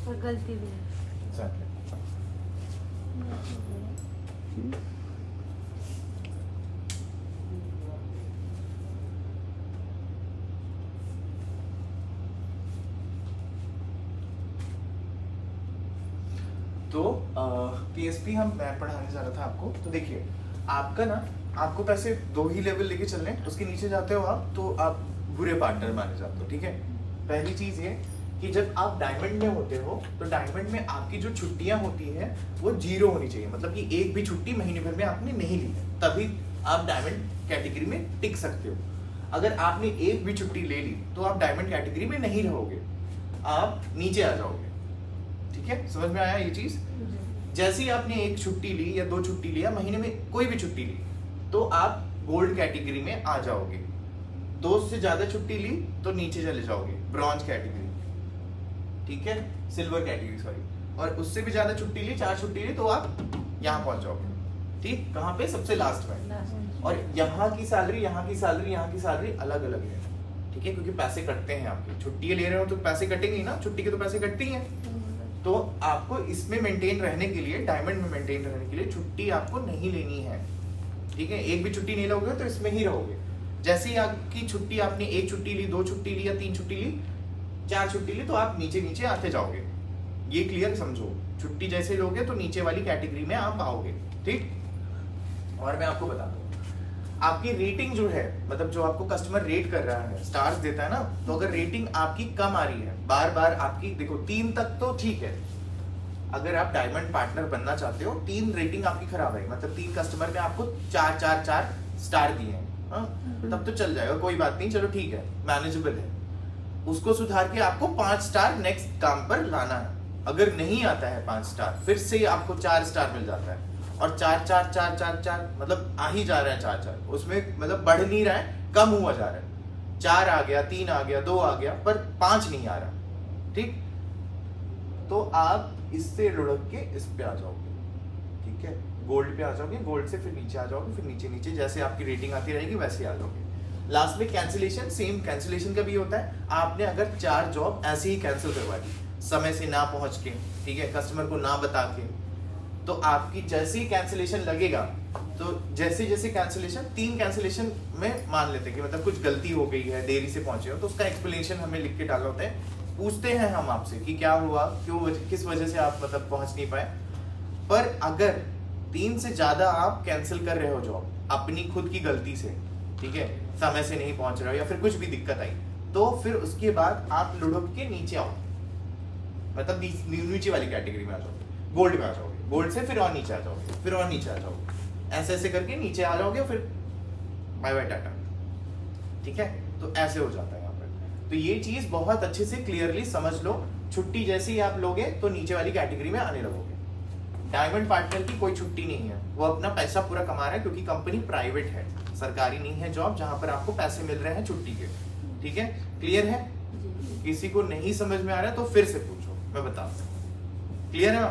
और गलती भी है। Exactly. तो पीएसपी मैं पढ़ाने जा रहा था आपको। तो देखिए आपका ना, आपको पैसे 2 ही लेवल लेके चलने हैं, उसके नीचे जाते हो आप तो आप बुरे पार्टनर माने जाते हो, ठीक है। पहली चीज ये कि जब आप डायमंड में होते हो तो डायमंड में आपकी जो छुट्टियां होती है वो 0 होनी चाहिए, मतलब कि एक भी छुट्टी महीने भर में आपने नहीं ली है, तभी आप डायमंड कैटेगरी में टिक सकते हो। अगर आपने एक भी छुट्टी ले ली तो आप डायमंड कैटेगरी में नहीं रहोगे, आप नीचे आ जाओगे, ठीक है। समझ में आया ये चीज? जैसे ही आपने एक छुट्टी ली या 2 छुट्टी लिया, महीने में कोई भी छुट्टी ली, तो आप गोल्ड कैटेगरी में आ जाओगे। 2 से ज्यादा छुट्टी ली तो नीचे चले जाओगे, ब्रॉन्ज कैटेगरी, ठीक है, सिल्वर कैटेगरी सॉरी। और उससे भी ज्यादा छुट्टी ली, 4 छुट्टी ली, तो आप यहाँ पहुंच जाओगे, ठीक। कहाँ पे? सबसे लास्ट में। और यहाँ की सैलरी, यहाँ की सैलरी, यहाँ की सैलरी अलग अलग है, ठीक है, क्योंकि पैसे कटते हैं आपके। छुट्टी ले रहे हो तो पैसे कटेंगे ना, छुट्टी के तो पैसे कटते ही हैं। तो आपको इसमें मेंटेन रहने के लिए, डायमंड में मेंटेन रहने के लिए छुट्टी आपको नहीं लेनी है, ठीक है। एक भी छुट्टी नहीं लोगे तो इसमें ही रहोगे। जैसे ही आपकी छुट्टी, आपने 1 छुट्टी ली, 2 छुट्टी ली या 3 छुट्टी ली, 4 छुट्टी ली, तो आप नीचे नीचे आते जाओगे। ये क्लियर समझो, छुट्टी जैसे लोगे तो नीचे वाली कैटेगरी में आप आओगे, ठीक। और मैं आपको बताता हूँ, आपकी रेटिंग जो है, मतलब जो आपको कस्टमर रेट कर रहा है, स्टार्स देता है ना, तो अगर रेटिंग आपकी कम आ रही है, बार बार आपकी, देखो 3 तक तो ठीक है। अगर आप डायमंड पार्टनर बनना चाहते हो, 3 रेटिंग आपकी खराब है, मतलब 3 कस्टमर ने आपको 4 स्टार दिए हैं, तब तो चल जाएगा, कोई बात नहीं, चलो ठीक है, मैनेजेबल है। उसको सुधार के आपको 5 स्टार नेक्स्ट काम पर लाना है। अगर नहीं आता है 5 स्टार, फिर से आपको 4 स्टार मिल जाता है, और 4 मतलब आ ही जा रहा है 4, उसमें मतलब बढ़ नहीं रहा है, कम हुआ जा रहा है। 4 आ गया, 3 आ गया, 2 आ गया, पर 5 नहीं आ रहा, ठीक। तो आप इससे लुढ़क के इस पे आ जाओगे, ठीक है, गोल्ड पे आ जाओगे, गोल्ड से फिर नीचे आ जाओगे, फिर नीचे नीचे जैसे आपकी रेटिंग आती रहेगी वैसे आ जाओगे। लास्ट में कैंसिलेशन, सेम कैंसिलेशन का भी होता है। आपने अगर 4 जॉब ऐसे ही कैंसिल करवा दी, समय से ना पहुंच के, ठीक है, कस्टमर को ना बता के, तो आपकी जैसे ही कैंसिलेशन लगेगा, तो जैसे जैसे कैंसिलेशन, 3 कैंसिलेशन में मान लेते हैं कि मतलब कुछ गलती हो गई है, देरी से पहुंचे हो, तो उसका एक्सप्लेनेशन हमें लिख के डालना होता है। पूछते हैं हम आपसे कि क्या हुआ, क्यों, किस वजह से आप मतलब पहुंच नहीं पाए। पर अगर 3 से ज्यादा आप कैंसिल कर रहे हो जॉब अपनी खुद की गलती से, ठीक है, समय से नहीं पहुंच रहे हो या फिर कुछ भी दिक्कत आई, तो फिर उसके बाद आप लुढ़क के नीचे आओ, मतलब नीचे वाली कैटेगरी में आ जाओगे, गोल्ड में आ जाओगे, गोल्ड से फिर और नीचे आ जाओगे, फिर और नीचे आ जाओगे, ऐसे ऐसे करके नीचे आ जाओगे, फिर बाय बाय टाटा, ठीक है। तो ऐसे हो जाता है यहाँ पर। तो ये चीज बहुत अच्छे से क्लियरली समझ लो, छुट्टी जैसे ही आप लोगे तो नीचे वाली कैटेगरी में आने लगोगे। डायमंड पार्टनर की कोई छुट्टी नहीं है, वो अपना पैसा पूरा कमा रहा है, क्योंकि कंपनी प्राइवेट है, सरकारी नहीं है जॉब जहां पर आपको पैसे मिल रहे हैं छुट्टी के, ठीक है। क्लियर है? किसी को नहीं समझ में आ रहा है तो फिर से पूछो, मैं बताता हूँ। क्लियर है?